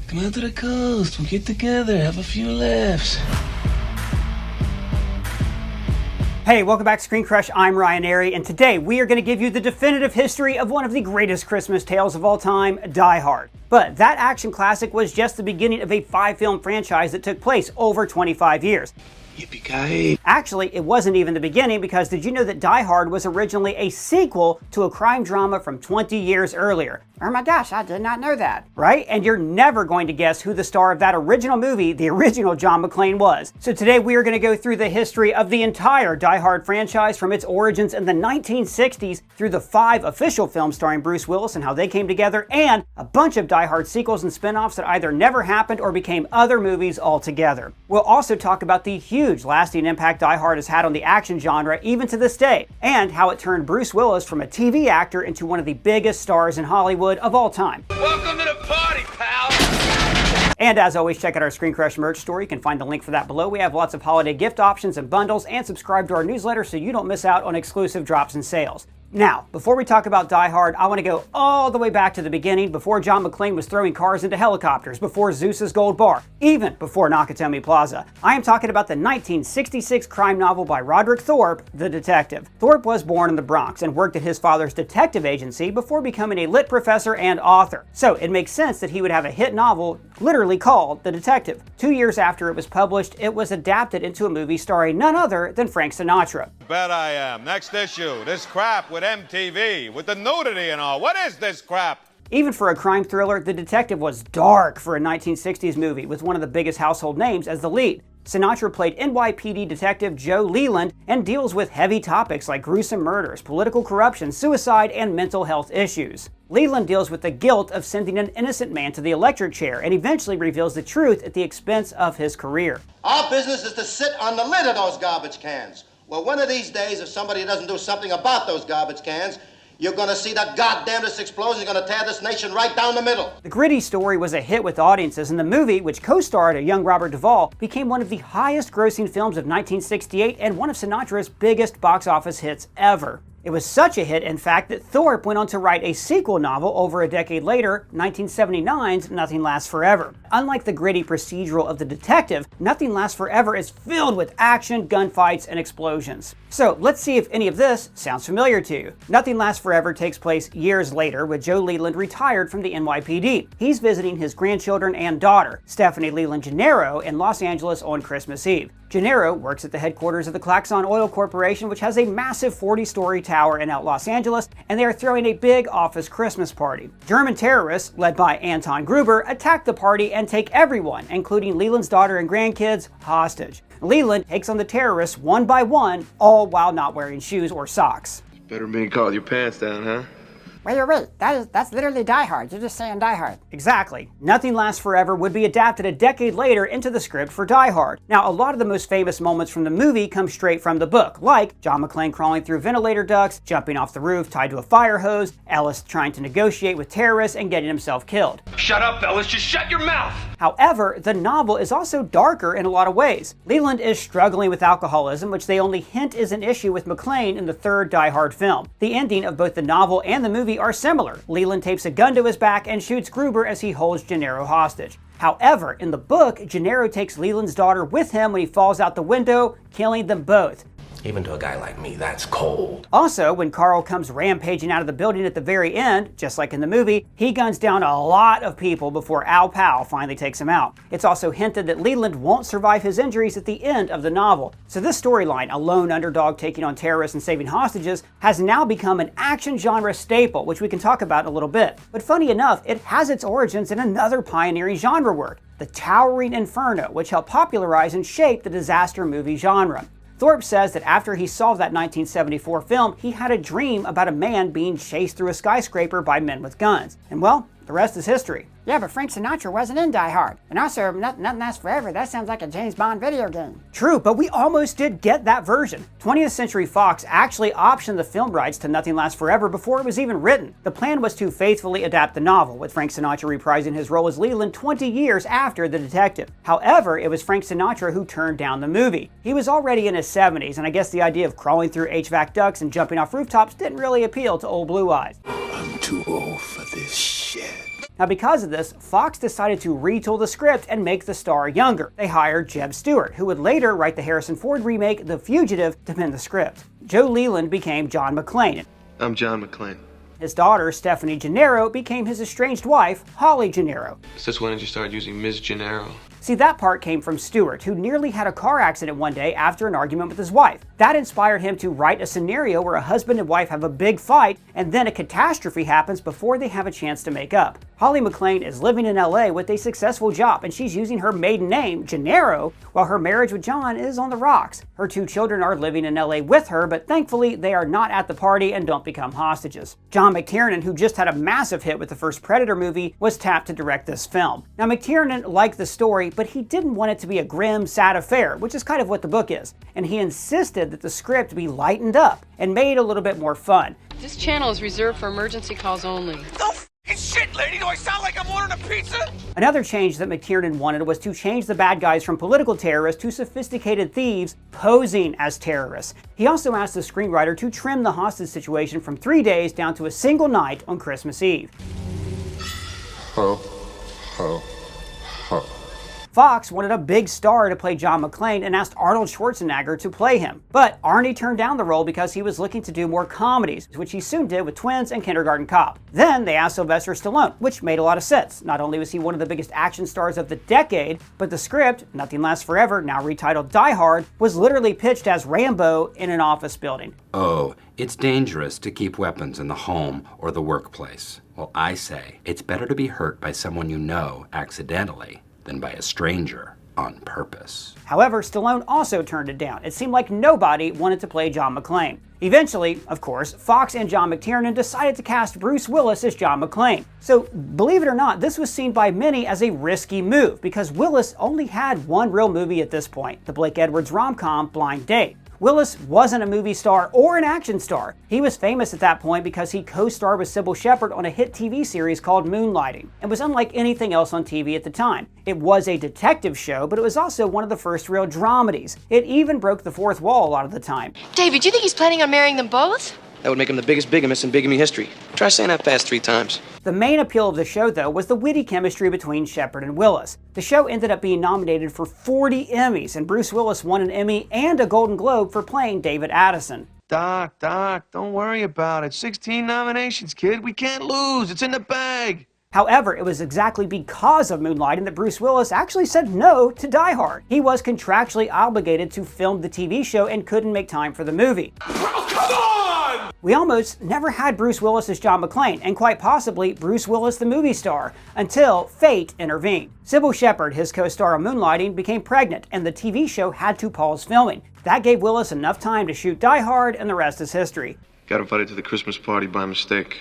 Come out to the coast. We'll get together, have a few laughs. Hey, welcome back to ScreenCrush. I'm Ryan Airy, and today we are going to give you the definitive history of one of the greatest Christmas tales of all time, Die Hard. But that action classic was just the beginning of a 5-film franchise that took place over 25 years. Yippee-ki-yay. Actually, it wasn't even the beginning, because did you know that Die Hard was originally a sequel to a crime drama from 20 years earlier? Oh my gosh, I did not know that. Right? And you're never going to guess who the star of that original movie, the original John McClane, was. So today we are going to go through the history of the entire Die Hard franchise from its origins in the 1960s through the 5 official films starring Bruce Willis and how they came together, and a bunch of Die Hard sequels and spin-offs that either never happened or became other movies altogether. We'll also talk about the huge lasting impact Die Hard has had on the action genre even to this day, and how it turned Bruce Willis from a TV actor into one of the biggest stars in Hollywood of all time. Welcome to the party, pal! And as always, check out our ScreenCrush merch store. You can find the link for that below. We have lots of holiday gift options and bundles, and subscribe to our newsletter so you don't miss out on exclusive drops and sales. Now, before we talk about Die Hard, I want to go all the way back to the beginning, before John McClane was throwing cars into helicopters, before Zeus's Gold Bar, even before Nakatomi Plaza. I am talking about the 1966 crime novel by Roderick Thorpe, The Detective. Thorpe was born in the Bronx and worked at his father's detective agency before becoming a lit professor and author. So it makes sense that he would have a hit novel literally called The Detective. 2 years after it was published, it was adapted into a movie starring none other than Frank Sinatra. Bet I am. Next issue. This crap with MTV, with the nudity and all. What is this crap? Even for a crime thriller, The Detective was dark for a 1960s movie, with one of the biggest household names as the lead. Sinatra played NYPD Detective Joe Leland and deals with heavy topics like gruesome murders, political corruption, suicide, and mental health issues. Leland deals with the guilt of sending an innocent man to the electric chair and eventually reveals the truth at the expense of his career. Our business is to sit on the lid of those garbage cans. Well, one of these days, if somebody doesn't do something about those garbage cans, you're going to see the goddamnedest explosion is going to tear this nation right down the middle. The gritty story was a hit with audiences, and the movie, which co-starred a young Robert Duvall, became one of the highest-grossing films of 1968 and one of Sinatra's biggest box office hits ever. It was such a hit, in fact, that Thorpe went on to write a sequel novel over a decade later, 1979's Nothing Lasts Forever. Unlike the gritty procedural of The Detective, Nothing Lasts Forever is filled with action, gunfights, and explosions. So let's see if any of this sounds familiar to you. Nothing Lasts Forever takes place years later, with Joe Leland retired from the NYPD. He's visiting his grandchildren and daughter, Stephanie Leland Gennaro, in Los Angeles on Christmas Eve. Gennaro works at the headquarters of the Klaxon Oil Corporation, which has a massive 40-story tower in Los Angeles, and they are throwing a big office Christmas party. German terrorists, led by Anton Gruber, attack the party and take everyone, including Leland's daughter and grandkids, hostage. Leland takes on the terrorists one by one, all while not wearing shoes or socks. Better being caught with your pants down, huh? Wait. That's literally Die Hard. You're just saying Die Hard. Exactly. Nothing Lasts Forever would be adapted a decade later into the script for Die Hard. Now, a lot of the most famous moments from the movie come straight from the book, like John McClane crawling through ventilator ducts, jumping off the roof tied to a fire hose, Ellis trying to negotiate with terrorists and getting himself killed. Shut up, fellas. Just shut your mouth. However, the novel is also darker in a lot of ways. Leland is struggling with alcoholism, which they only hint is an issue with McClane in the third Die Hard film. The ending of both the novel and the movie are similar. Leland tapes a gun to his back and shoots Gruber as he holds Gennaro hostage. However, in the book, Gennaro takes Leland's daughter with him when he falls out the window, killing them both. Even to a guy like me, that's cold. Also, when Carl comes rampaging out of the building at the very end, just like in the movie, he guns down a lot of people before Al Powell finally takes him out. It's also hinted that Leland won't survive his injuries at the end of the novel. So this storyline, a lone underdog taking on terrorists and saving hostages, has now become an action genre staple, which we can talk about in a little bit. But funny enough, it has its origins in another pioneering genre work, The Towering Inferno, which helped popularize and shape the disaster movie genre. Thorpe says that after he saw that 1974 film, he had a dream about a man being chased through a skyscraper by men with guns. And well, the rest is history. Yeah, but Frank Sinatra wasn't in Die Hard. And also, Nothing Lasts Forever, that sounds like a James Bond video game. True, but we almost did get that version. 20th Century Fox actually optioned the film rights to Nothing Lasts Forever before it was even written. The plan was to faithfully adapt the novel, with Frank Sinatra reprising his role as Leland 20 years after The Detective. However, it was Frank Sinatra who turned down the movie. He was already in his 70s, and I guess the idea of crawling through HVAC ducts and jumping off rooftops didn't really appeal to old Blue Eyes. I'm too old for this shit. Now because of this, Fox decided to retool the script and make the star younger. They hired Jeb Stewart, who would later write the Harrison Ford remake The Fugitive to pen the script. Joe Leland became John McClane. I'm John McClane. His daughter, Stephanie Gennaro, became his estranged wife, Holly Gennaro. Since when did you start using Ms. Gennaro? See, that part came from Stewart, who nearly had a car accident one day after an argument with his wife. That inspired him to write a scenario where a husband and wife have a big fight, and then a catastrophe happens before they have a chance to make up. Holly McClane is living in LA with a successful job, and she's using her maiden name, Gennaro, while her marriage with John is on the rocks. Her 2 children are living in LA with her, but thankfully they are not at the party and don't become hostages. John McTiernan, who just had a massive hit with the first Predator movie, was tapped to direct this film. Now McTiernan liked the story, but he didn't want it to be a grim, sad affair, which is kind of what the book is, and he insisted that the script be lightened up and made a little bit more fun. This channel is reserved for emergency calls only. No f***ing shit, lady! Do I sound like I'm ordering a pizza? Another change that McTiernan wanted was to change the bad guys from political terrorists to sophisticated thieves posing as terrorists. He also asked the screenwriter to trim the hostage situation from 3 days down to a single night on Christmas Eve. Fox wanted a big star to play John McClane and asked Arnold Schwarzenegger to play him. But Arnie turned down the role because he was looking to do more comedies, which he soon did with Twins and Kindergarten Cop. Then they asked Sylvester Stallone, which made a lot of sense. Not only was he one of the biggest action stars of the decade, but the script, Nothing Lasts Forever, now retitled Die Hard, was literally pitched as Rambo in an office building. Oh, it's dangerous to keep weapons in the home or the workplace. Well, I say, it's better to be hurt by someone you know accidentally than by a stranger on purpose. However, Stallone also turned it down. It seemed like nobody wanted to play John McClane. Eventually, of course, Fox and John McTiernan decided to cast Bruce Willis as John McClane. So, believe it or not, this was seen by many as a risky move because Willis only had one real movie at this point, the Blake Edwards rom-com Blind Date. Willis wasn't a movie star or an action star. He was famous at that point because he co-starred with Sybil Shepherd on a hit TV series called Moonlighting, and was unlike anything else on TV at the time. It was a detective show, but it was also one of the first real dramedies. It even broke the fourth wall a lot of the time. David, do you think he's planning on marrying them both? That would make him the biggest bigamist in bigamy history. Try saying that fast 3 times. The main appeal of the show, though, was the witty chemistry between Shepherd and Willis. The show ended up being nominated for 40 Emmys, and Bruce Willis won an Emmy and a Golden Globe for playing David Addison. Doc, don't worry about it. 16 nominations, kid. We can't lose. It's in the bag. However, it was exactly because of Moonlighting that Bruce Willis actually said no to Die Hard. He was contractually obligated to film the TV show and couldn't make time for the movie. Oh, come on! We almost never had Bruce Willis as John McClane, and quite possibly Bruce Willis the movie star, until fate intervened. Sybil Shepherd, his co-star on Moonlighting, became pregnant, and the TV show had to pause filming. That gave Willis enough time to shoot Die Hard, and the rest is history. Got invited to the Christmas party by mistake.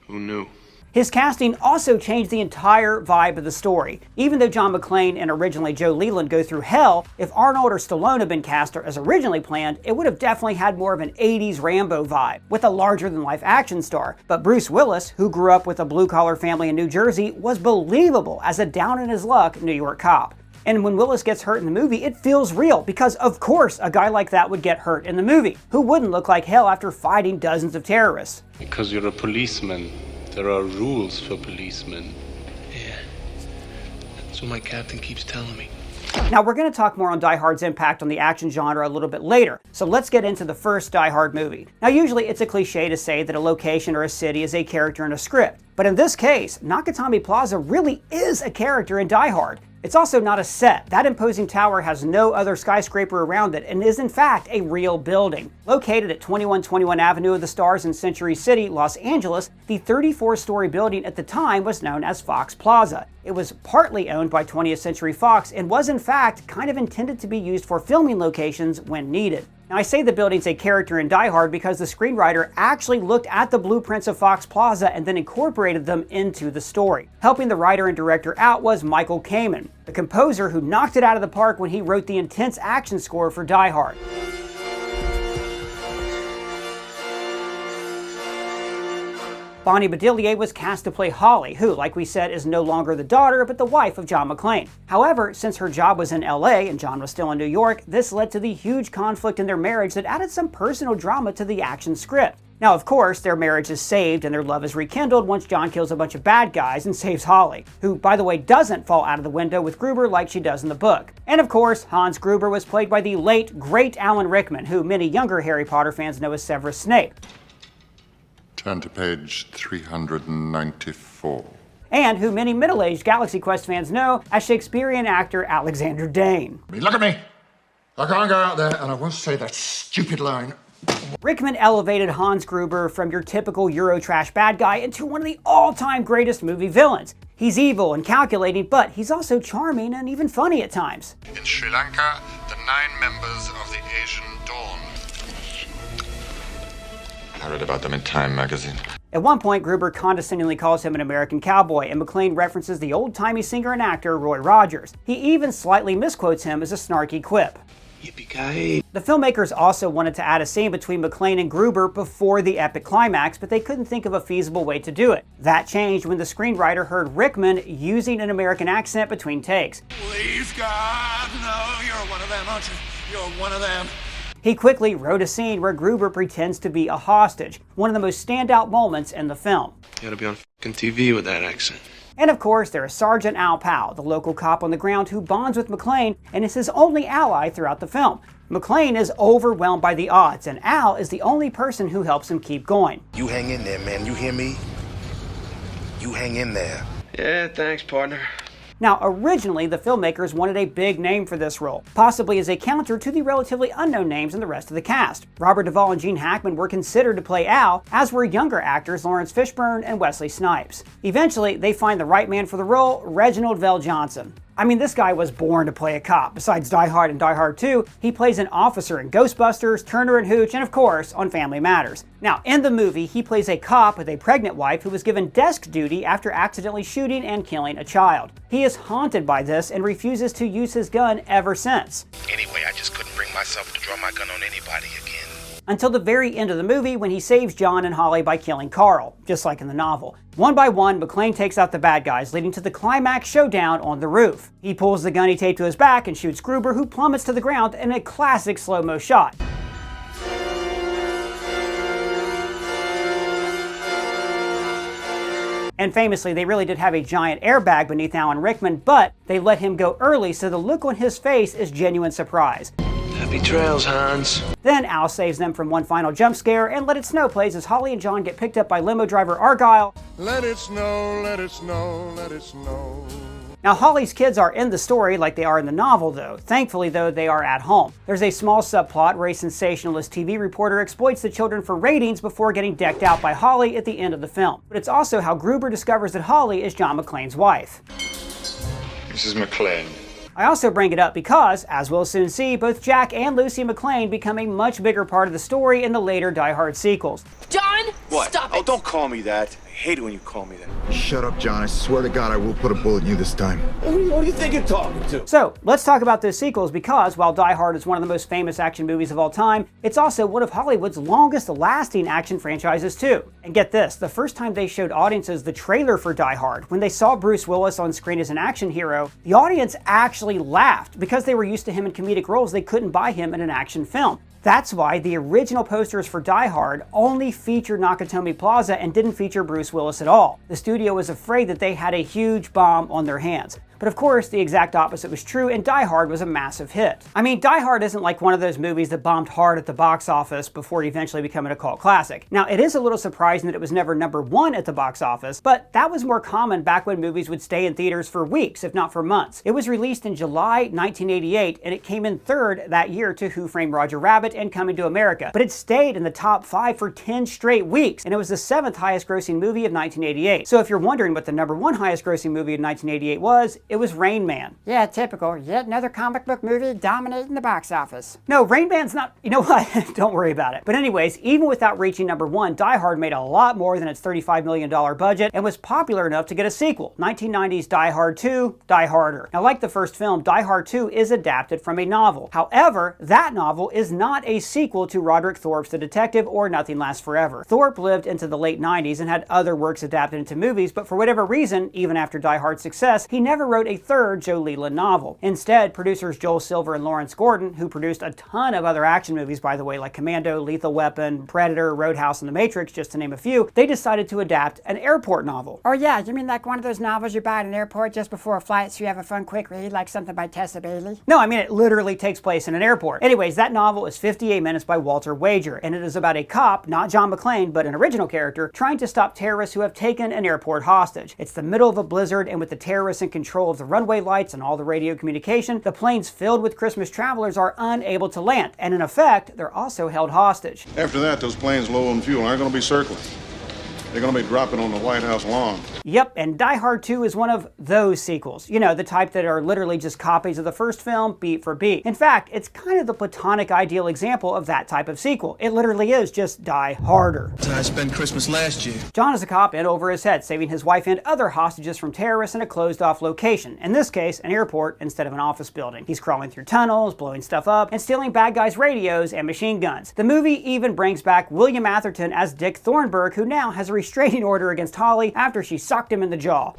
Who knew? His casting also changed the entire vibe of the story. Even though John McClane and originally Joe Leland go through hell, if Arnold or Stallone had been cast as originally planned, it would have definitely had more of an 80s Rambo vibe, with a larger-than-life action star. But Bruce Willis, who grew up with a blue-collar family in New Jersey, was believable as a down-in-his-luck New York cop. And when Willis gets hurt in the movie, it feels real, because of course a guy like that would get hurt in the movie. Who wouldn't look like hell after fighting dozens of terrorists? Because you're a policeman. There are rules for policemen. Yeah. That's what my captain keeps telling me. Now, we're going to talk more on Die Hard's impact on the action genre a little bit later, so let's get into the first Die Hard movie. Now, usually it's a cliche to say that a location or a city is a character in a script, but in this case, Nakatomi Plaza really is a character in Die Hard. It's also not a set. That imposing tower has no other skyscraper around it and is in fact a real building. Located at 2121 Avenue of the Stars in Century City, Los Angeles, the 34-story building at the time was known as Fox Plaza. It was partly owned by 20th Century Fox and was in fact kind of intended to be used for filming locations when needed. Now, I say the building's a character in Die Hard because the screenwriter actually looked at the blueprints of Fox Plaza and then incorporated them into the story. Helping the writer and director out was Michael Kamen, the composer who knocked it out of the park when he wrote the intense action score for Die Hard. Bonnie Bedelia was cast to play Holly, who, like we said, is no longer the daughter, but the wife of John McClane. However, since her job was in LA and John was still in New York, this led to the huge conflict in their marriage that added some personal drama to the action script. Now, of course, their marriage is saved and their love is rekindled once John kills a bunch of bad guys and saves Holly, who, by the way, doesn't fall out of the window with Gruber like she does in the book. And of course, Hans Gruber was played by the late, great Alan Rickman, who many younger Harry Potter fans know as Severus Snape. Turn to page 394. And who many middle-aged Galaxy Quest fans know as Shakespearean actor Alexander Dane. Look at me! I can't go out there and I won't say that stupid line. Rickman elevated Hans Gruber from your typical Eurotrash bad guy into one of the all-time greatest movie villains. He's evil and calculating, but he's also charming and even funny at times. In Sri Lanka, the 9 members of the Asian Dawn. I read about them in Time magazine. At one point, Gruber condescendingly calls him an American cowboy, and McClane references the old-timey singer and actor Roy Rogers. He even slightly misquotes him as a snarky quip. Yippee-ki-yay. The filmmakers also wanted to add a scene between McClane and Gruber before the epic climax, but they couldn't think of a feasible way to do it. That changed when the screenwriter heard Rickman using an American accent between takes. Please, God, no, you're one of them, aren't you? You're one of them. He quickly wrote a scene where Gruber pretends to be a hostage, one of the most standout moments in the film. You gotta be on fucking TV with that accent. And of course, there is Sergeant Al Powell, the local cop on the ground who bonds with McClane and is his only ally throughout the film. McClane is overwhelmed by the odds, and Al is the only person who helps him keep going. You hang in there, man. You hear me? You hang in there. Yeah, thanks, partner. Now, originally, the filmmakers wanted a big name for this role, possibly as a counter to the relatively unknown names in the rest of the cast. Robert Duvall and Gene Hackman were considered to play Al, as were younger actors Lawrence Fishburne and Wesley Snipes. Eventually, they find the right man for the role, Reginald VelJohnson. I mean, this guy was born to play a cop. Besides Die Hard and Die Hard 2, he plays an officer in Ghostbusters, Turner and Hooch, and of course, on Family Matters. Now, in the movie, he plays a cop with a pregnant wife who was given desk duty after accidentally shooting and killing a child. He is haunted by this and refuses to use his gun ever since. Anyway, I just couldn't bring myself to draw my gun on anybody again. Until the very end of the movie when he saves John and Holly by killing Carl, just like in the novel. One by one, McClane takes out the bad guys, leading to the climax showdown on the roof. He pulls the gun he taped to his back and shoots Gruber, who plummets to the ground in a classic slow-mo shot. And famously, they really did have a giant airbag beneath Alan Rickman, but they let him go early, so the look on his face is genuine surprise. Happy trails, Hans. Then Al saves them from one final jump scare, and Let It Snow plays as Holly and John get picked up by limo driver Argyle. Let it snow, let it snow, let it snow. Now, Holly's kids are in the story like they are in the novel, though. Thankfully, though, they are at home. There's a small subplot where a sensationalist TV reporter exploits the children for ratings before getting decked out by Holly at the end of the film. But it's also how Gruber discovers that Holly is John McClane's wife. Mrs. McClane. I also bring it up because, as we'll soon see, both Jack and Lucy McClane become a much bigger part of the story in the later Die Hard sequels. John, What? stop it. Oh, don't call me that. I hate it when you call me that. Shut up, John. I swear to God I will put a bullet in you this time. Who do you think you're talking to? So, let's talk about those sequels because, while Die Hard is one of the most famous action movies of all time, it's also one of Hollywood's longest-lasting action franchises too. And get this, the first time they showed audiences the trailer for Die Hard, when they saw Bruce Willis on screen as an action hero, the audience actually laughed. Because they were used to him in comedic roles, they couldn't buy him in an action film. That's why the original posters for Die Hard only featured Nakatomi Plaza and didn't feature Bruce Willis at all. The studio was afraid that they had a huge bomb on their hands. But of course, the exact opposite was true, and Die Hard was a massive hit. I mean, Die Hard isn't like one of those movies that bombed hard at the box office before eventually becoming a cult classic. Now, it is a little surprising that it was never #1 at the box office, but that was more common back when movies would stay in theaters for weeks, if not for months. It was released in July 1988, and it came in third that year to Who Framed Roger Rabbit and Coming to America. But it stayed in the top 5 for 10 straight weeks, and it was the 7th highest grossing movie of 1988. So if you're wondering what the #1 highest grossing movie of 1988 was, it was Rain Man. Yeah, typical. Yet another comic book movie dominating the box office. No, Rain Man's not, you know what, don't worry about it. But anyways, even without reaching #1, Die Hard made a lot more than its $35 million budget and was popular enough to get a sequel, 1990's Die Hard 2, Die Harder. Now, like the first film, Die Hard 2 is adapted from a novel. However, that novel is not a sequel to Roderick Thorpe's The Detective or Nothing Lasts Forever. Thorpe lived into the late 90s and had other works adapted into movies, but for whatever reason, even after Die Hard's success, he never wrote wrote a third Joe Leland novel. Instead, producers Joel Silver and Lawrence Gordon, who produced a ton of other action movies, by the way, like Commando, Lethal Weapon, Predator, Roadhouse, and The Matrix, just to name a few, they decided to adapt an airport novel. Oh yeah, you mean like one of those novels you buy at an airport just before a flight so you have a fun quick read, like something by Tessa Bailey? No, I mean it literally takes place in an airport. Anyways, that novel is 58 Minutes by Walter Wager, and it is about a cop, not John McClane, but an original character, trying to stop terrorists who have taken an airport hostage. It's the middle of a blizzard, and with the terrorists in control of the runway lights and all the radio communication, the planes filled with Christmas travelers are unable to land, and in effect, they're also held hostage. After that, those planes low on fuel aren't going to be circling. They're going to be dropping on the White House lawn. Yep, and Die Hard 2 is one of those sequels. You know, the type that are literally just copies of the first film, beat for beat. In fact, it's kind of the platonic ideal example of that type of sequel. It literally is just Die Harder. I spent Christmas last year. John is a cop in over his head, saving his wife and other hostages from terrorists in a closed-off location. In this case, an airport instead of an office building. He's crawling through tunnels, blowing stuff up, and stealing bad guys' radios and machine guns. The movie even brings back William Atherton as Dick Thornburg, who now has a restraining order against Holly after she socked him in the jaw.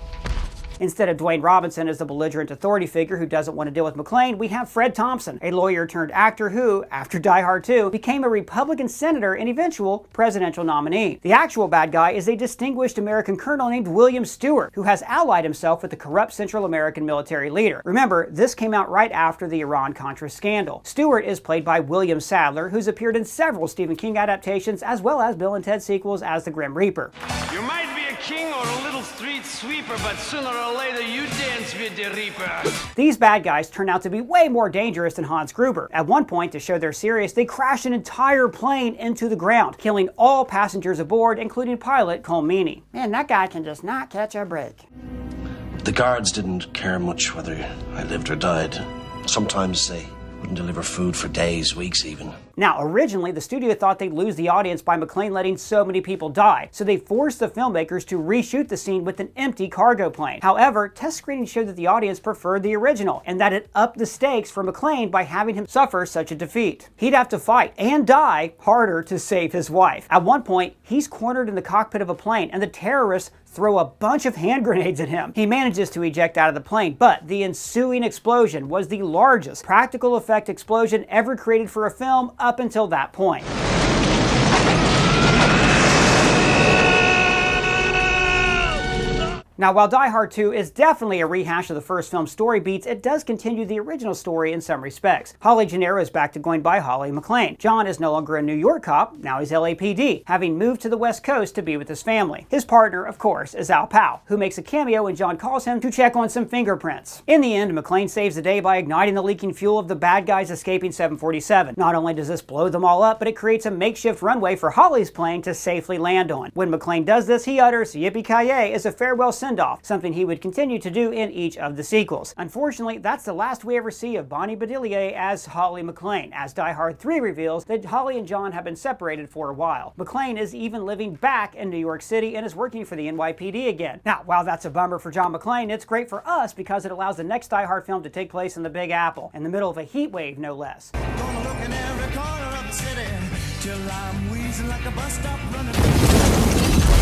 Instead of Dwayne Robinson as the belligerent authority figure who doesn't want to deal with McClane, we have Fred Thompson, a lawyer turned actor who, after Die Hard 2, became a Republican senator and eventual presidential nominee. The actual bad guy is a distinguished American colonel named William Stewart, who has allied himself with the corrupt Central American military leader. Remember, this came out right after the Iran-Contra scandal. Stewart is played by William Sadler, who's appeared in several Stephen King adaptations, as well as Bill and Ted sequels as the Grim Reaper. You might be a king or a little street sweeper, but sooner or later you dance with the Reaper. These bad guys turn out to be way more dangerous than Hans Gruber. At one point, to show they're serious, they crash an entire plane into the ground, killing all passengers aboard, including pilot Cole Meany. Man, that guy can just not catch a break. The guards didn't care much whether I lived or died. Sometimes they wouldn't deliver food for days, weeks even. Now, originally, the studio thought they'd lose the audience by McClane letting so many people die, so they forced the filmmakers to reshoot the scene with an empty cargo plane. However, test screenings showed that the audience preferred the original, and that it upped the stakes for McClane by having him suffer such a defeat. He'd have to fight and die harder to save his wife. At one point, he's cornered in the cockpit of a plane, and the terrorists throw a bunch of hand grenades at him. He manages to eject out of the plane, but the ensuing explosion was the largest practical effect explosion ever created for a film up until that point. Now, while Die Hard 2 is definitely a rehash of the first film's story beats, it does continue the original story in some respects. Holly Gennaro is back to going by Holly McClane. John is no longer a New York cop, now he's LAPD, having moved to the West Coast to be with his family. His partner, of course, is Al Powell, who makes a cameo when John calls him to check on some fingerprints. In the end, McClane saves the day by igniting the leaking fuel of the bad guys escaping 747. Not only does this blow them all up, but it creates a makeshift runway for Holly's plane to safely land on. When McClane does this, he utters "Yippee-ki-yay" as a farewell send-off, something he would continue to do in each of the sequels. Unfortunately, that's the last we ever see of Bonnie Bedelia as Holly McClane, as Die Hard 3 reveals that Holly and John have been separated for a while. McClane is even living back in New York City and is working for the NYPD again. Now, while that's a bummer for John McClane, it's great for us because it allows the next Die Hard film to take place in the Big Apple, in the middle of a heat wave, no less.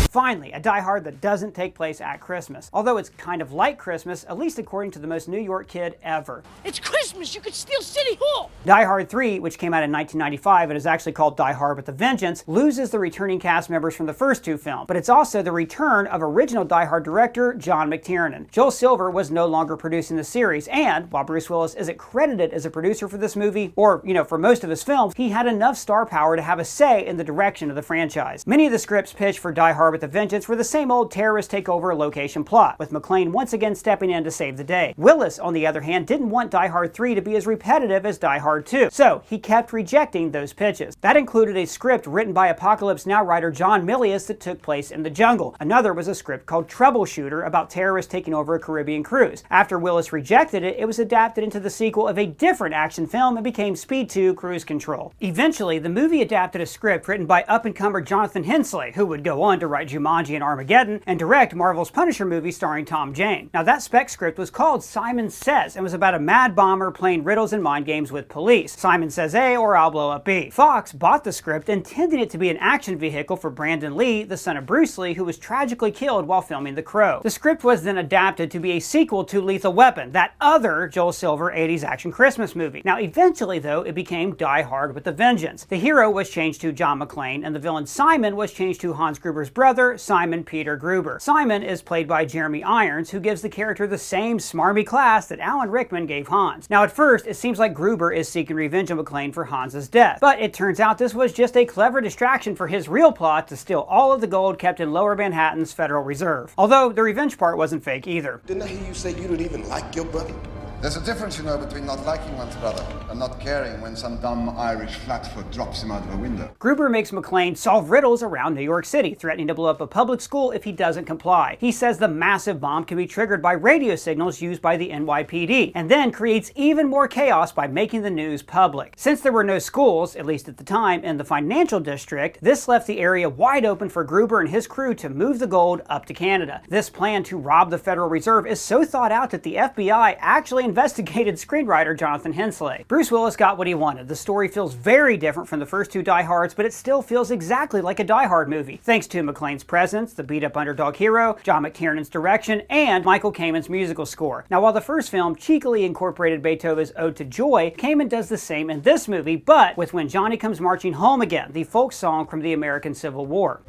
Finally, a Die Hard that doesn't take place at Christmas. Although it's kind of like Christmas, at least according to the most New York kid ever. It's Christmas! You could steal City Hall! Die Hard 3, which came out in 1995 and is actually called Die Hard with a Vengeance, loses the returning cast members from the first two films, but it's also the return of original Die Hard director John McTiernan. Joel Silver was no longer producing the series, and while Bruce Willis isn't credited as a producer for this movie, or, for most of his films, he had enough star power to have a say in the direction of the franchise. Many of the scripts pitched for Die Hard with a Vengeance were the same old terrorist takeover location plot, with McClane once again stepping in to save the day. Willis, on the other hand, didn't want Die Hard 3 to be as repetitive as Die Hard 2, so he kept rejecting those pitches. That included a script written by Apocalypse Now writer John Milius that took place in the jungle. Another was a script called Troubleshooter about terrorists taking over a Caribbean cruise. After Willis rejected it, it was adapted into the sequel of a different action film and became Speed 2 Cruise Control. Eventually, the movie adapted a script written by up-and-comer Jonathan Hensley, who would go on to write Jumanji and Armageddon, and direct Marvel's Punisher movie starring Tom Jane. Now that spec script was called Simon Says and was about a mad bomber playing riddles and mind games with police. Simon says A or I'll blow up B. Fox bought the script intending it to be an action vehicle for Brandon Lee, the son of Bruce Lee, who was tragically killed while filming The Crow. The script was then adapted to be a sequel to Lethal Weapon, that other Joel Silver 80s action Christmas movie. Now eventually though, it became Die Hard with a Vengeance. The hero was changed to John McClane, and the villain Simon was changed to Hans Gruber's brother, Simon Peter Gruber. Simon is played by Jeremy Irons, who gives the character the same smarmy class that Alan Rickman gave Hans. Now at first, it seems like Gruber is seeking revenge on McClane for Hans's death, but it turns out this was just a clever distraction for his real plot to steal all of the gold kept in Lower Manhattan's Federal Reserve. Although the revenge part wasn't fake either. Didn't I hear you say you don't even like your brother? There's a difference, you know, between not liking one's brother and not caring when some dumb Irish flatfoot drops him out of a window. Gruber makes McClane solve riddles around New York City, threatening to blow up a public school if he doesn't comply. He says the massive bomb can be triggered by radio signals used by the NYPD, and then creates even more chaos by making the news public. Since there were no schools, at least at the time, in the financial district, this left the area wide open for Gruber and his crew to move the gold up to Canada. This plan to rob the Federal Reserve is so thought out that the FBI actually investigated screenwriter Jonathan Hensley. Bruce Willis got what he wanted. The story feels very different from the first two Die Hards, but it still feels exactly like a Die Hard movie, thanks to McClane's presence, the beat-up underdog hero, John McTiernan's direction, and Michael Kamen's musical score. Now, while the first film cheekily incorporated Beethoven's Ode to Joy, Kamen does the same in this movie, but with When Johnny Comes Marching Home Again, the folk song from the American Civil War.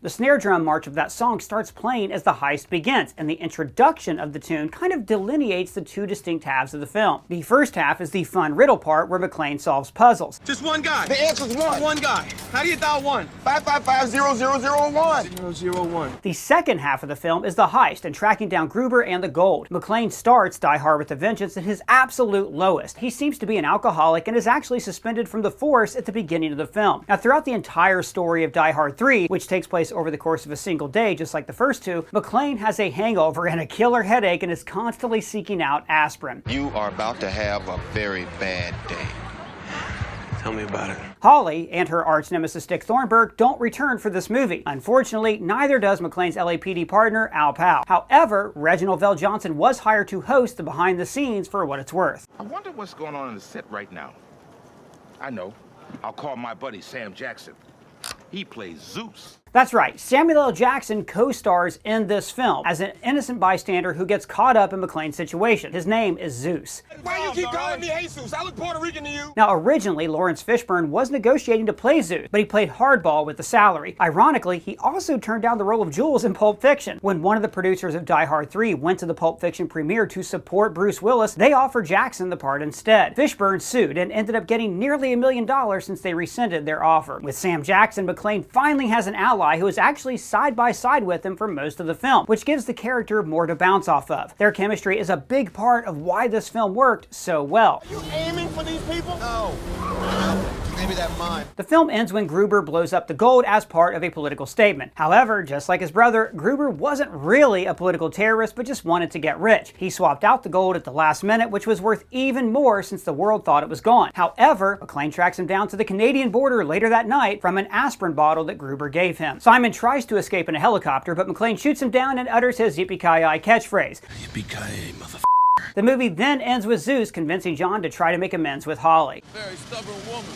The snare drum march of that song starts playing as the heist begins, and the introduction of the tune kind of delineates the two distinct halves of the film. The first half is the fun riddle part where McClane solves puzzles. Just one guy. The answer's one. One guy. How do you dial 1? 555-0001. 001. The second half of the film is the heist and tracking down Gruber and the gold. McClane starts Die Hard with a Vengeance at his absolute lowest. He seems to be an alcoholic and is actually suspended from the force at the beginning of the film. Now, throughout the entire story of Die Hard 3, which takes place over the course of a single day, just like the first two, McClane has a hangover and a killer headache and is constantly seeking out aspirin. You are about to have a very bad day. Tell me about it. Holly and her arch nemesis Dick Thornburg don't return for this movie. Unfortunately, neither does McClane's LAPD partner, Al Powell. However, Reginald VelJohnson was hired to host the behind the scenes for what it's worth. I wonder what's going on in the set right now. I know. I'll call my buddy Sam Jackson. He plays Zeus. That's right, Samuel L. Jackson co-stars in this film as an innocent bystander who gets caught up in McClane's situation. His name is Zeus. Why you keep calling me Jesus? I look Puerto Rican to you. Now, originally, Lawrence Fishburne was negotiating to play Zeus, but he played hardball with the salary. Ironically, he also turned down the role of Jules in Pulp Fiction. When one of the producers of Die Hard 3 went to the Pulp Fiction premiere to support Bruce Willis, they offered Jackson the part instead. Fishburne sued and ended up getting nearly $1 million since they rescinded their offer. With Sam Jackson, McClane finally has an ally who is actually side by side with him for most of the film, which gives the character more to bounce off of. Their chemistry is a big part of why this film worked so well. Are you aiming for these people? No. Maybe that mine. The film ends when Gruber blows up the gold as part of a political statement. However, just like his brother, Gruber wasn't really a political terrorist, but just wanted to get rich. He swapped out the gold at the last minute, which was worth even more since the world thought it was gone. However, McClane tracks him down to the Canadian border later that night from an aspirin bottle that Gruber gave him. Simon tries to escape in a helicopter, but McClane shoots him down and utters his yippee-ki-yay catchphrase. Yippee-ki-yay, motherfucker. The movie then ends with Zeus convincing John to try to make amends with Holly. Very stubborn woman.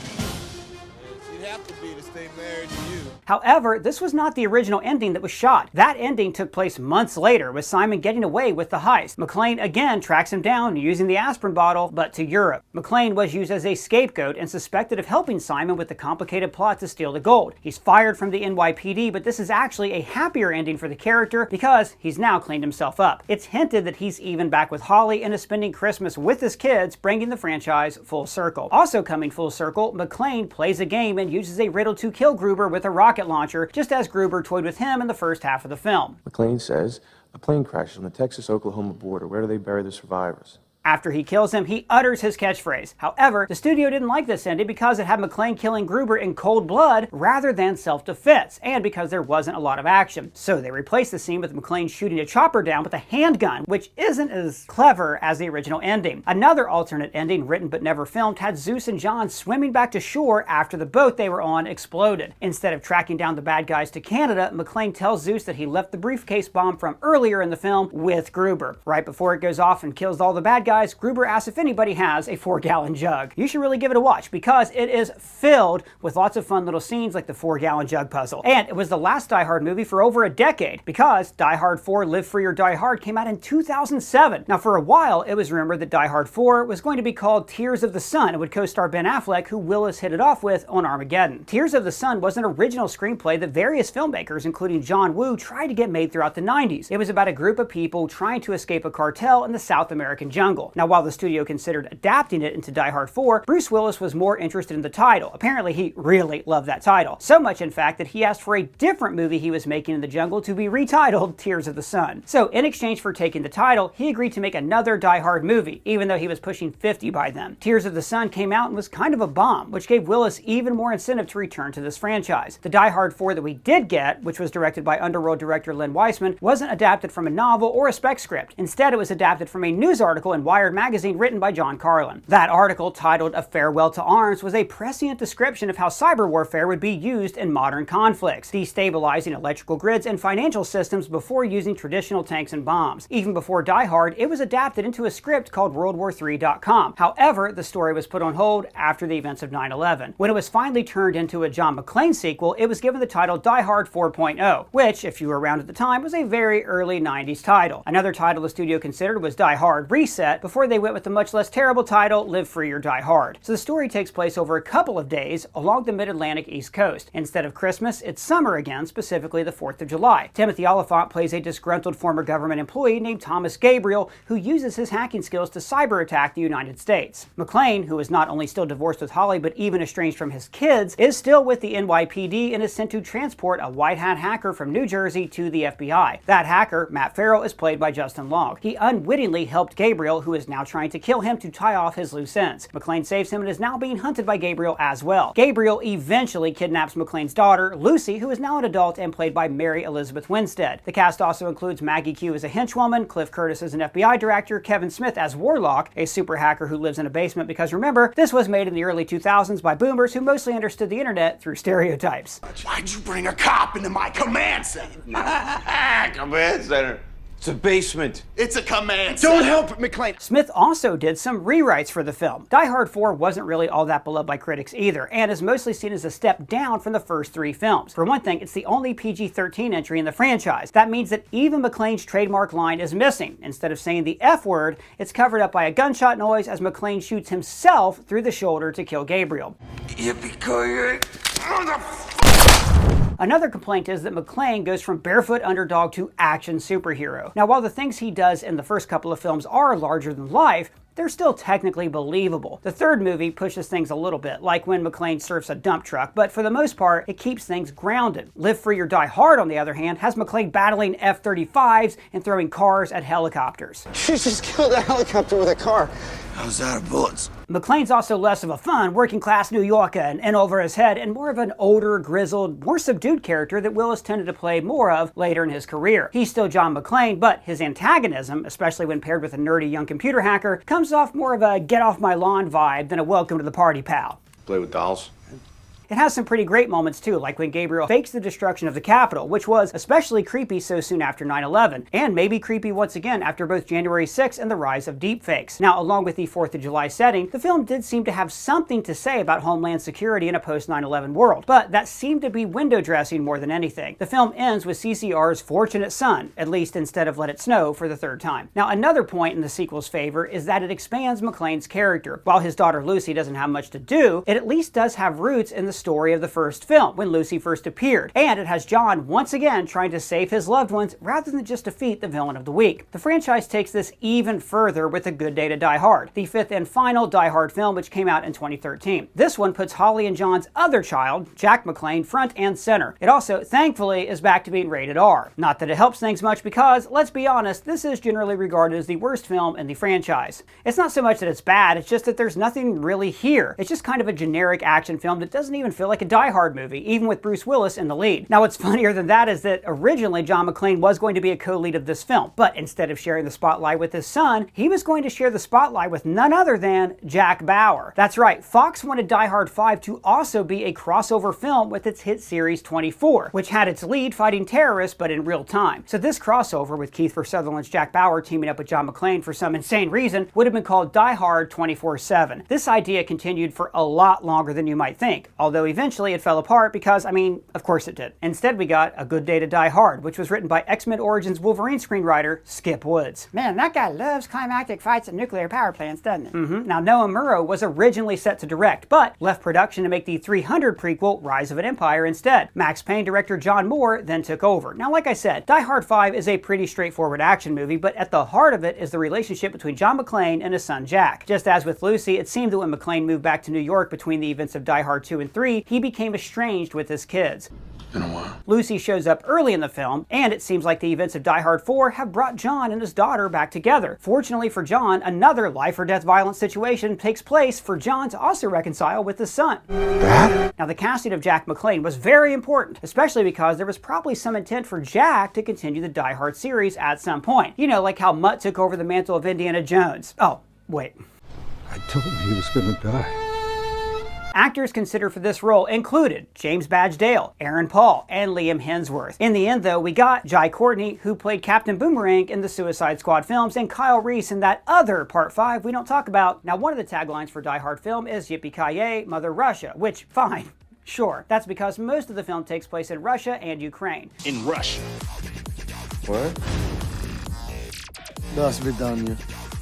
She'd have to be to stay married to you. However, this was not the original ending that was shot. That ending took place months later, with Simon getting away with the heist. McClane again tracks him down using the aspirin bottle, but to Europe. McClane was used as a scapegoat and suspected of helping Simon with the complicated plot to steal the gold. He's fired from the NYPD, but this is actually a happier ending for the character because he's now cleaned himself up. It's hinted that he's even back with Holly and is spending Christmas with his kids, bringing the franchise full circle. Also coming full circle, McClane plays a game and uses a riddle to kill Gruber with a rocket launcher, just as Gruber toyed with him in the first half of the film. McClane says, a plane crashes on the Texas-Oklahoma border. Where do they bury the survivors? After he kills him, he utters his catchphrase. However, the studio didn't like this ending because it had McClane killing Gruber in cold blood rather than self-defense, and because there wasn't a lot of action. So they replaced the scene with McClane shooting a chopper down with a handgun, which isn't as clever as the original ending. Another alternate ending, written but never filmed, had Zeus and John swimming back to shore after the boat they were on exploded. Instead of tracking down the bad guys to Canada, McClane tells Zeus that he left the briefcase bomb from earlier in the film with Gruber. Right before it goes off and kills all the bad guys, Gruber asks if anybody has a 4-gallon jug. You should really give it a watch because it is filled with lots of fun little scenes like the 4-gallon jug puzzle. And it was the last Die Hard movie for over a decade because Die Hard 4 Live Free or Die Hard came out in 2007. Now for a while it was rumored that Die Hard 4 was going to be called Tears of the Sun and would co-star Ben Affleck, who Willis hit it off with on Armageddon. Tears of the Sun was an original screenplay that various filmmakers, including John Woo, tried to get made throughout the 90s. It was about a group of people trying to escape a cartel in the South American jungle. Now while the studio considered adapting it into Die Hard 4, Bruce Willis was more interested in the title. Apparently he really loved that title. So much in fact that he asked for a different movie he was making in the jungle to be retitled Tears of the Sun. So in exchange for taking the title, he agreed to make another Die Hard movie, even though he was pushing 50 by then. Tears of the Sun came out and was kind of a bomb, which gave Willis even more incentive to return to this franchise. The Die Hard 4 that we did get, which was directed by Underworld director Len Wiseman, wasn't adapted from a novel or a spec script. Instead, it was adapted from a news article in Wired magazine written by John Carlin. That article, titled A Farewell to Arms, was a prescient description of how cyber warfare would be used in modern conflicts, destabilizing electrical grids and financial systems before using traditional tanks and bombs. Even before Die Hard, it was adapted into a script called WorldWar3.com. However, the story was put on hold after the events of 9/11. When it was finally turned into a John McClane sequel, it was given the title Die Hard 4.0, which, if you were around at the time, was a very early 90s title. Another title the studio considered was Die Hard Reset, before they went with the much less terrible title Live Free or Die Hard. So the story takes place over a couple of days along the mid-Atlantic East Coast. Instead of Christmas, it's summer again, specifically the 4th of July. Timothy Oliphant plays a disgruntled former government employee named Thomas Gabriel, who uses his hacking skills to cyber attack the United States. McClane, who is not only still divorced with Holly but even estranged from his kids, is still with the NYPD and is sent to transport a white hat hacker from New Jersey to the FBI. That hacker, Matt Farrell, is played by Justin Long. He unwittingly helped Gabriel, who is now trying to kill him, to tie off his loose ends. McClane saves him and is now being hunted by Gabriel as well. Gabriel eventually kidnaps McClane's daughter, Lucy, who is now an adult and played by Mary Elizabeth Winstead. The cast also includes Maggie Q as a henchwoman, Cliff Curtis as an FBI director, Kevin Smith as Warlock, a super hacker who lives in a basement because remember, this was made in the early 2000s by boomers who mostly understood the internet through stereotypes. Why'd you bring a cop into my command center? Command center. It's a basement. It's a command center. Don't help it, McClane. Smith also did some rewrites for the film. Die Hard 4 wasn't really all that beloved by critics either, and is mostly seen as a step down from the first 3 films. For one thing, it's the only PG-13 entry in the franchise. That means that even McClane's trademark line is missing. Instead of saying the F word, it's covered up by a gunshot noise as McClane shoots himself through the shoulder to kill Gabriel. Yippee-ki-yay. Another complaint is that McClane goes from barefoot underdog to action superhero. Now, while the things he does in the first couple of films are larger than life, they're still technically believable. The third movie pushes things a little bit, like when McClane surfs a dump truck, but for the most part, it keeps things grounded. Live Free or Die Hard, on the other hand, has McClane battling F-35s and throwing cars at helicopters. She just killed a helicopter with a car. I was out of bullets. McClane's also less of a fun, working-class New Yorker and in over his head, and more of an older, grizzled, more subdued character that Willis tended to play more of later in his career. He's still John McClane, but his antagonism, especially when paired with a nerdy young computer hacker, comes off more of a get-off-my-lawn vibe than a welcome to the party pal. Play with dolls. It has some pretty great moments too, like when Gabriel fakes the destruction of the Capitol, which was especially creepy so soon after 9/11, and maybe creepy once again after both January 6th and the rise of deepfakes. Now, along with the 4th of July setting, the film did seem to have something to say about homeland security in a post-9/11 world, but that seemed to be window dressing more than anything. The film ends with CCR's fortunate son, at least instead of Let It Snow for the 3rd time. Now, another point in the sequel's favor is that it expands McClane's character. While his daughter Lucy doesn't have much to do, it at least does have roots in the story of the first film, when Lucy first appeared, and it has John once again trying to save his loved ones rather than just defeat the villain of the week. The franchise takes this even further with A Good Day to Die Hard, the fifth and final Die Hard film, which came out in 2013. This one puts Holly and John's other child, Jack McClane, front and center. It also, thankfully, is back to being rated R. Not that it helps things much because, let's be honest, this is generally regarded as the worst film in the franchise. It's not so much that it's bad, it's just that there's nothing really here. It's just kind of a generic action film that doesn't even feel like a Die Hard movie, even with Bruce Willis in the lead. Now what's funnier than that is that originally John McClane was going to be a co-lead of this film, but instead of sharing the spotlight with his son, he was going to share the spotlight with none other than Jack Bauer. That's right, Fox wanted Die Hard 5 to also be a crossover film with its hit series 24, which had its lead fighting terrorists but in real time. So this crossover with Kiefer Sutherland's Jack Bauer teaming up with John McClane for some insane reason would have been called Die Hard 24/7. This idea continued for a lot longer than you might think, although eventually it fell apart because, I mean, of course it did. Instead we got A Good Day to Die Hard, which was written by X-Men Origins Wolverine screenwriter Skip Woods. Man, that guy loves climactic fights at nuclear power plants, doesn't he? Now Noah Murrow was originally set to direct, but left production to make the 300 prequel Rise of an Empire instead. Max Payne director John Moore then took over. Now like I said, Die Hard 5 is a pretty straightforward action movie, but at the heart of it is the relationship between John McClane and his son Jack. Just as with Lucy, it seemed that when McClane moved back to New York between the events of Die Hard 2 and 3, he became estranged with his kids. Been a while. Lucy shows up early in the film, and it seems like the events of Die Hard 4 have brought John and his daughter back together. Fortunately for John, another life-or-death violent situation takes place for John to also reconcile with his son. Dad? Now the casting of Jack McClane was very important, especially because there was probably some intent for Jack to continue the Die Hard series at some point. You know, like how Mutt took over the mantle of Indiana Jones. Oh, wait. I told him he was gonna die. Actors considered for this role included James Badge Dale, Aaron Paul, and Liam Hemsworth. In the end, though, we got Jai Courtney, who played Captain Boomerang in the Suicide Squad films, and Kyle Reese in that other Part 5 we don't talk about. Now, one of the taglines for Die Hard film is Yippee-ki-yay, Mother Russia, which, fine, sure. That's because most of the film takes place in Russia and Ukraine. In Russia. What? До свидания.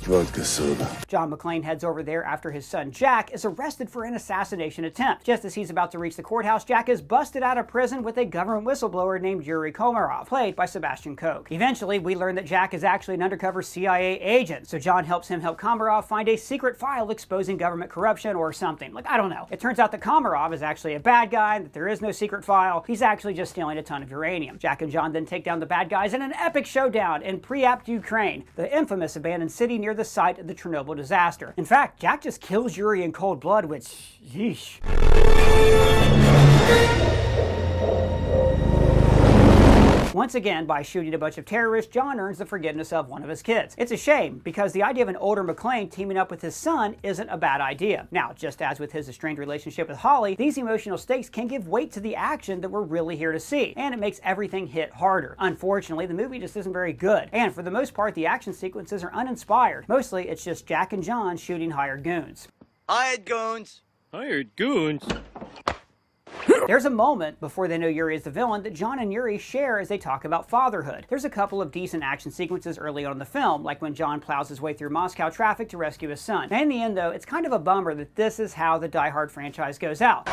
Vodka soda. John McClane heads over there after his son Jack is arrested for an assassination attempt. Just as he's about to reach the courthouse, Jack is busted out of prison with a government whistleblower named Yuri Komarov, played by Sebastian Koch. Eventually, we learn that Jack is actually an undercover CIA agent, so John helps him help Komarov find a secret file exposing government corruption or something. Like, I don't know. It turns out that Komarov is actually a bad guy, that there is no secret file. He's actually just stealing a ton of uranium. Jack and John then take down the bad guys in an epic showdown in Pripyat, Ukraine, the infamous abandoned city near the site of the Chernobyl disaster. In fact, Jack just kills Yuri in cold blood, which, yeesh. Once again, by shooting a bunch of terrorists, John earns the forgiveness of one of his kids. It's a shame, because the idea of an older McClane teaming up with his son isn't a bad idea. Now, just as with his estranged relationship with Holly, these emotional stakes can give weight to the action that we're really here to see, and it makes everything hit harder. Unfortunately, the movie just isn't very good, and for the most part, the action sequences are uninspired. Mostly, it's just Jack and John shooting hired goons. Hired goons. Hired goons? There's a moment before they know Yuri is the villain that John and Yuri share as they talk about fatherhood. There's a couple of decent action sequences early on in the film, like when John plows his way through Moscow traffic to rescue his son. And in the end, though, it's kind of a bummer that this is how the Die Hard franchise goes out.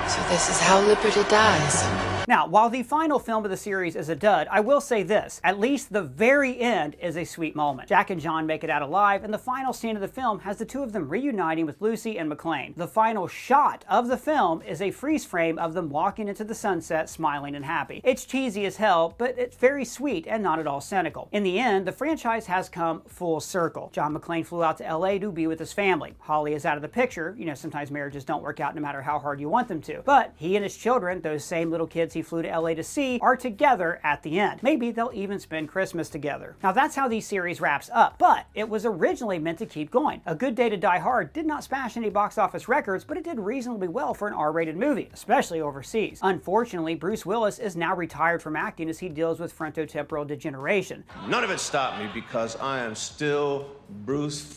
So this is how Liberty dies. Now, while the final film of the series is a dud, I will say this. At least the very end is a sweet moment. Jack and John make it out alive, and the final scene of the film has the two of them reuniting with Lucy and McClane. The final shot of the film is a freeze frame of them walking into the sunset, smiling and happy. It's cheesy as hell, but it's very sweet and not at all cynical. In the end, the franchise has come full circle. John McClane flew out to LA to be with his family. Holly is out of the picture. You know, sometimes marriages don't work out no matter how hard you want them to. But he and his children, those same little kids he flew to LA to see, are together at the end. Maybe they'll even spend Christmas together. Now that's how the series wraps up, but it was originally meant to keep going. A Good Day to Die Hard did not smash any box office records, but it did reasonably well for an R-rated movie, especially overseas. Unfortunately, Bruce Willis is now retired from acting as he deals with frontotemporal degeneration. None of it stopped me because I am still Bruce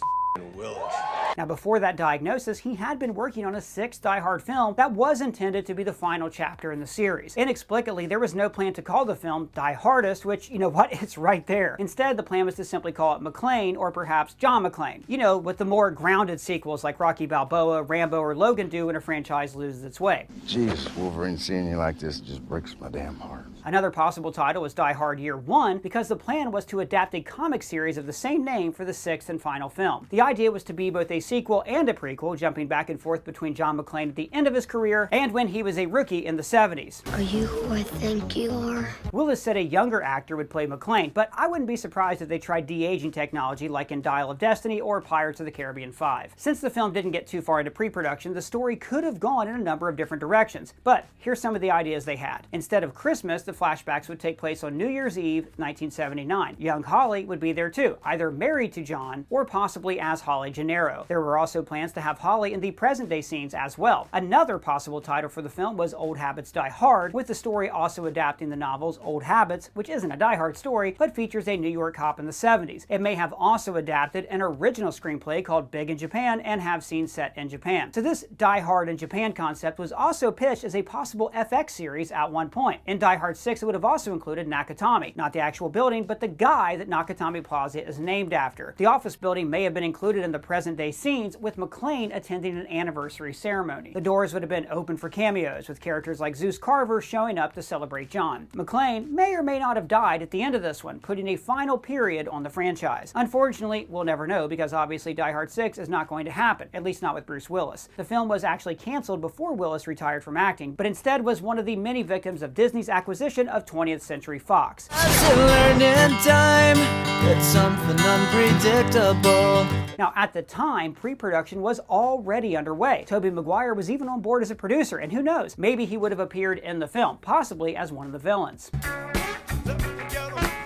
Willis. Now, before that diagnosis, he had been working on a 6th Die Hard film that was intended to be the final chapter in the series. Inexplicably, there was no plan to call the film Die Hardest, which, you know what, it's right there. Instead, the plan was to simply call it McClane, or perhaps John McClane. You know, with the more grounded sequels like Rocky Balboa, Rambo, or Logan do when a franchise loses its way. Jeez, Wolverine, seeing you like this just breaks my damn heart. Another possible title was Die Hard Year 1 because the plan was to adapt a comic series of the same name for the 6th and final film. The idea was to be both a sequel and a prequel, jumping back and forth between John McClane at the end of his career and when he was a rookie in the 70s. Are you who I think you are? Willis said a younger actor would play McClane, but I wouldn't be surprised if they tried de-aging technology like in Dial of Destiny or Pirates of the Caribbean 5. Since the film didn't get too far into pre-production, the story could have gone in a number of different directions. But here's some of the ideas they had. Instead of Christmas, the flashbacks would take place on New Year's Eve, 1979. Young Holly would be there too, either married to John or possibly as Holly Gennaro. There were also plans to have Holly in the present-day scenes as well. Another possible title for the film was Old Habits Die Hard, with the story also adapting the novel's Old Habits, which isn't a Die Hard story, but features a New York cop in the 70s. It may have also adapted an original screenplay called Big in Japan and have scenes set in Japan. So this Die Hard in Japan concept was also pitched as a possible FX series at one point. In Die Hard 6, it would have also included Nakatomi, not the actual building, but the guy that Nakatomi Plaza is named after. The office building may have been included in the present-day scenes, with McClane attending an anniversary ceremony. The doors would have been open for cameos, with characters like Zeus Carver showing up to celebrate John. McClane may or may not have died at the end of this one, putting a final period on the franchise. Unfortunately, we'll never know because obviously Die Hard 6 is not going to happen, at least not with Bruce Willis. The film was actually canceled before Willis retired from acting, but instead was one of the many victims of Disney's acquisition of 20th Century Fox. Now, at the time, pre-production was already underway. Tobey Maguire was even on board as a producer, and who knows, maybe he would have appeared in the film, possibly as one of the villains.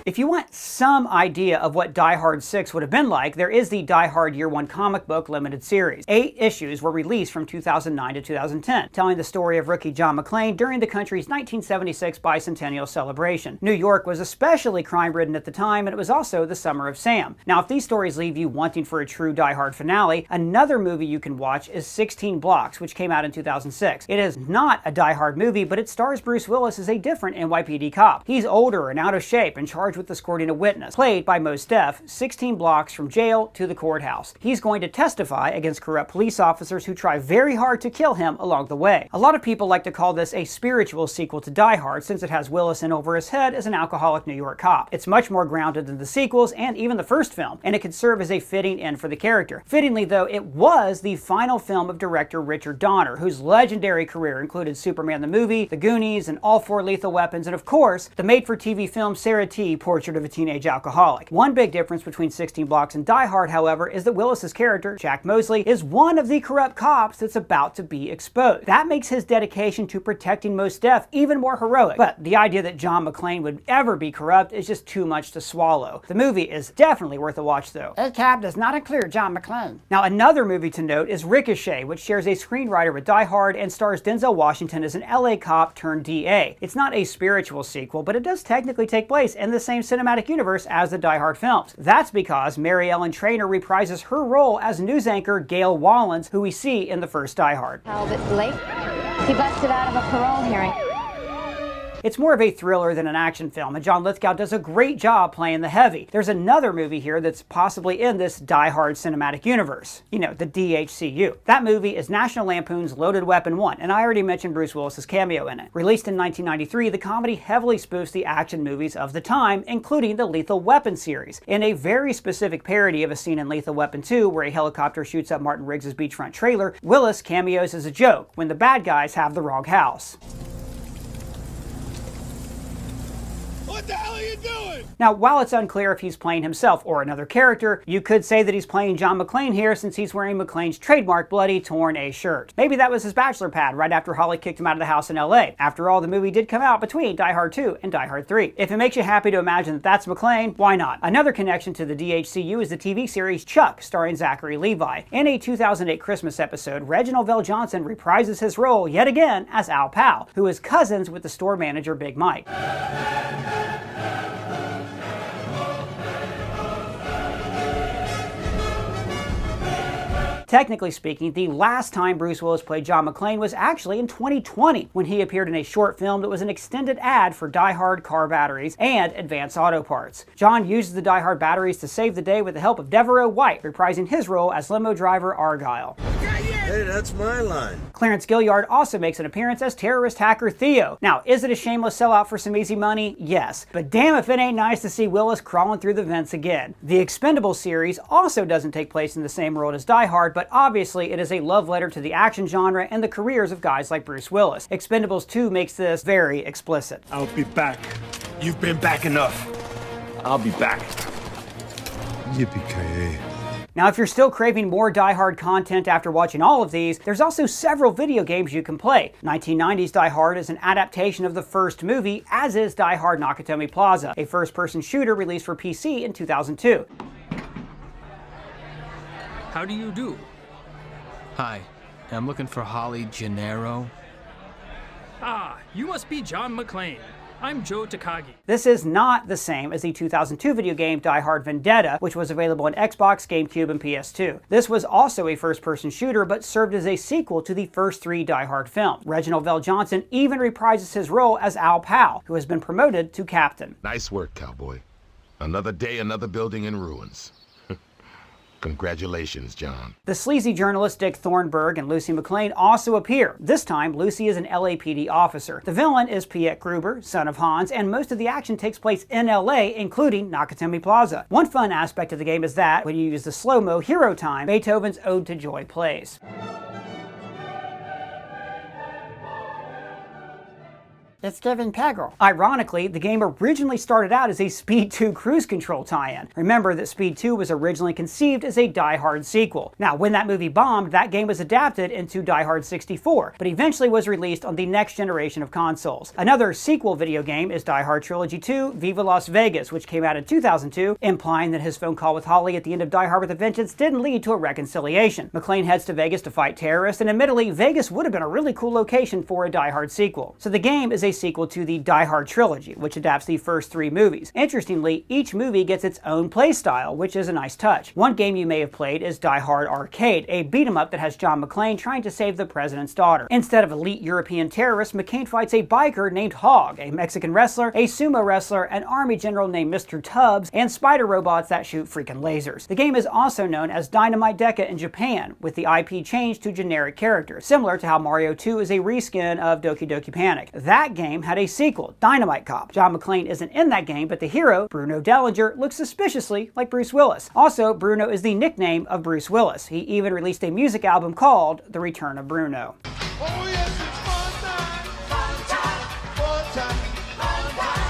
If you want some idea of what Die Hard 6 would have been like, there is the Die Hard Year 1 comic book limited series. 8 issues were released from 2009 to 2010, telling the story of rookie John McClane during the country's 1976 bicentennial celebration. New York was especially crime-ridden at the time, and it was also the summer of Sam. Now, if these stories leave you wanting for a true Die Hard finale, another movie you can watch is 16 Blocks, which came out in 2006. It is not a Die Hard movie, but it stars Bruce Willis as a different NYPD cop. He's older and out of shape and charged with escorting a witness, played by Mos Def, 16 blocks from jail to the courthouse. He's going to testify against corrupt police officers who try very hard to kill him along the way. A lot of people like to call this a spiritual sequel to Die Hard since it has Willis in over his head as an alcoholic New York cop. It's much more grounded than the sequels and even the first film, and it could serve as a fitting end for the character. Fittingly though, it was the final film of director Richard Donner, whose legendary career included Superman the Movie, The Goonies, and all 4 Lethal Weapons, and of course, the made-for-TV film Sarah T. Portrait of a Teenage Alcoholic. One big difference between 16 Blocks and Die Hard, however, is that Willis's character, Jack Mosley, is one of the corrupt cops that's about to be exposed. That makes his dedication to protecting Mos Def even more heroic. But the idea that John McClane would ever be corrupt is just too much to swallow. The movie is definitely worth a watch, though. ACAB does not include John McClane. Now, another movie to note is Ricochet, which shares a screenwriter with Die Hard and stars Denzel Washington as an LA cop turned DA. It's not a spiritual sequel, but it does technically take place in the same cinematic universe as the Die Hard films. That's because Mary Ellen Trainor reprises her role as news anchor Gail Wallens, who we see in the first Die Hard. Talbot Blake, he busted out of a parole hearing. It's more of a thriller than an action film, and John Lithgow does a great job playing the heavy. There's another movie here that's possibly in this Die Hard cinematic universe. You know, the DHCU. That movie is National Lampoon's Loaded Weapon 1, and I already mentioned Bruce Willis's cameo in it. Released in 1993, the comedy heavily spoofs the action movies of the time, including the Lethal Weapon series. In a very specific parody of a scene in Lethal Weapon 2, where a helicopter shoots up Martin Riggs' beachfront trailer, Willis cameos as a joke when the bad guys have the wrong house. What the hell are you doing? Now, while it's unclear if he's playing himself or another character, you could say that he's playing John McClane here since he's wearing McClane's trademark bloody torn A shirt. Maybe that was his bachelor pad right after Holly kicked him out of the house in LA. After all, the movie did come out between Die Hard 2 and Die Hard 3. If it makes you happy to imagine that that's McClane, why not? Another connection to the DHCU is the TV series Chuck, starring Zachary Levi. In a 2008 Christmas episode, Reginald VelJohnson reprises his role yet again as Al Powell, who is cousins with the store manager Big Mike. Technically speaking, the last time Bruce Willis played John McClane was actually in 2020, when he appeared in a short film that was an extended ad for Die Hard car batteries and Advance Auto Parts. John uses the Die Hard batteries to save the day with the help of Devereaux White, reprising his role as limo driver Argyle. Hey, that's my line. Clarence Gilliard also makes an appearance as terrorist hacker Theo. Now, is it a shameless sellout for some easy money? Yes. But damn if it ain't nice to see Willis crawling through the vents again. The Expendables series also doesn't take place in the same world as Die Hard, but obviously it is a love letter to the action genre and the careers of guys like Bruce Willis. Expendables 2 makes this very explicit. I'll be back. You've been back enough. I'll be back. Yippee-ki-yay. Now, if you're still craving more Die Hard content after watching all of these, there's also several video games you can play. 1990's Die Hard is an adaptation of the first movie, as is Die Hard Nakatomi Plaza, a first-person shooter released for PC in 2002. How do you do? Hi, I'm looking for Holly Gennaro. Ah, you must be John McClane. I'm Joe Takagi. This is not the same as the 2002 video game Die Hard Vendetta, which was available on Xbox, GameCube, and PS2. This was also a first-person shooter, but served as a sequel to the first 3 Die Hard films. Reginald VelJohnson even reprises his role as Al Powell, who has been promoted to captain. Nice work, cowboy. Another day, another building in ruins. Congratulations, John. The sleazy journalist Dick Thornburg and Lucy McClane also appear. This time, Lucy is an LAPD officer. The villain is Piet Gruber, son of Hans, and most of the action takes place in LA, including Nakatomi Plaza. One fun aspect of the game is that, when you use the slow-mo hero time, Beethoven's Ode to Joy plays. It's giving Peggle. Ironically, the game originally started out as a Speed 2 cruise control tie-in. Remember that Speed 2 was originally conceived as a Die Hard sequel. Now, when that movie bombed, that game was adapted into Die Hard 64, but eventually was released on the next generation of consoles. Another sequel video game is Die Hard Trilogy 2, Viva Las Vegas, which came out in 2002, implying that his phone call with Holly at the end of Die Hard with a Vengeance didn't lead to a reconciliation. McClane heads to Vegas to fight terrorists, and admittedly, Vegas would have been a really cool location for a Die Hard sequel. So the game is a sequel to the Die Hard trilogy, which adapts the first 3 movies. Interestingly, each movie gets its own playstyle, which is a nice touch. One game you may have played is Die Hard Arcade, a beat-em-up that has John McClane trying to save the president's daughter. Instead of elite European terrorists, McClane fights a biker named Hog, a Mexican wrestler, a sumo wrestler, an army general named Mr. Tubbs, and spider robots that shoot freaking lasers. The game is also known as Dynamite Deca in Japan, with the IP changed to generic characters, similar to how Mario 2 is a reskin of Doki Doki Panic. That game had a sequel, Dynamite Cop. John McClane isn't in that game, but the hero, Bruno Dellinger, looks suspiciously like Bruce Willis. Also, Bruno is the nickname of Bruce Willis. He even released a music album called The Return of Bruno. Oh, yes, it's fun time.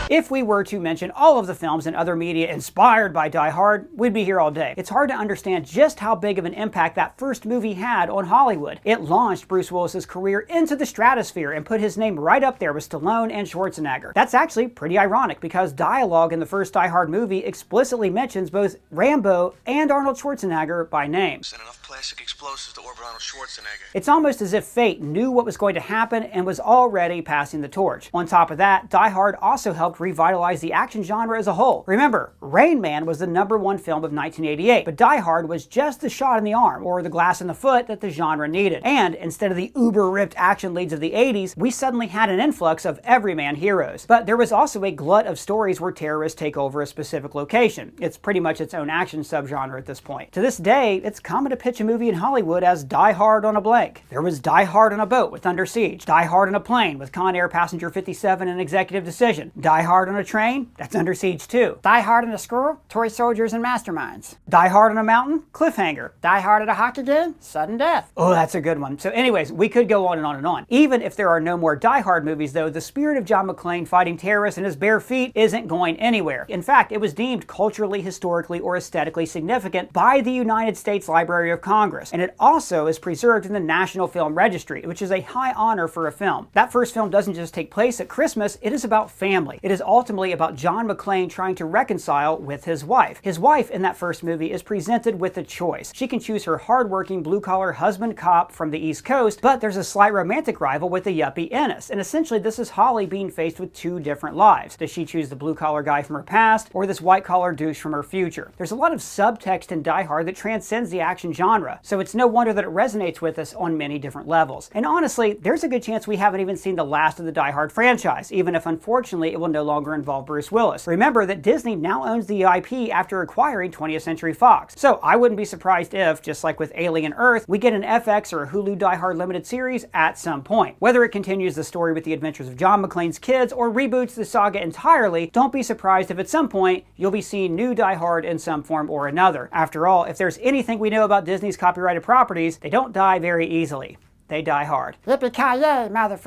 If we were to mention all of the films and other media inspired by Die Hard, we'd be here all day. It's hard to understand just how big of an impact that first movie had on Hollywood. It launched Bruce Willis's career into the stratosphere and put his name right up there with Stallone and Schwarzenegger. That's actually pretty ironic because dialogue in the first Die Hard movie explicitly mentions both Rambo and Arnold Schwarzenegger by name. Send enough plastic explosives to orbit Arnold Schwarzenegger. It's almost as if fate knew what was going to happen and was already passing the torch. On top of that, Die Hard also helped revitalize the action genre as a whole. Remember, Rain Man was the #1 film of 1988, but Die Hard was just the shot in the arm, or the glass in the foot that the genre needed. And instead of the uber-ripped action leads of the 80s, we suddenly had an influx of everyman heroes. But there was also a glut of stories where terrorists take over a specific location. It's pretty much its own action subgenre at this point. To this day, it's common to pitch a movie in Hollywood as Die Hard on a blank. There was Die Hard on a boat with Under Siege, Die Hard on a plane with Con Air Passenger 57 and Executive Decision, Die Hard on a train, that's Under Siege 2. Die Hard in a School, Toy Soldiers and Masterminds. Die Hard on a Mountain, Cliffhanger. Die Hard at a hockey game, Sudden Death. Oh, that's a good one. So anyways, we could go on and on and on. Even if there are no more Die Hard movies though, the spirit of John McClane fighting terrorists in his bare feet isn't going anywhere. In fact, it was deemed culturally, historically, or aesthetically significant by the United States Library of Congress, and it also is preserved in the National Film Registry, which is a high honor for a film. That first film doesn't just take place at Christmas, it is about family. It is ultimately about John McClane trying to reconcile with his wife. His wife in that first movie is presented with a choice. She can choose her hardworking blue-collar husband cop from the East Coast, but there's a slight romantic rival with the yuppie Ennis. And essentially this is Holly being faced with two different lives. Does she choose the blue-collar guy from her past or this white-collar douche from her future? There's a lot of subtext in Die Hard that transcends the action genre, so it's no wonder that it resonates with us on many different levels. And honestly, there's a good chance we haven't even seen the last of the Die Hard franchise, even if unfortunately it will no longer involve Bruce Willis. Remember that Disney now owns the IP after acquiring 20th Century Fox, so I wouldn't be surprised if, just like with Alien Earth, we get an FX or a Hulu Die Hard limited series at some point. Whether it continues the story with the adventures of John McClane's kids or reboots the saga entirely, don't be surprised if at some point you'll be seeing new Die Hard in some form or another. After all, if there's anything we know about Disney's copyrighted properties, they don't die very easily. They die hard. Yippee-ki-yay, motherfucker.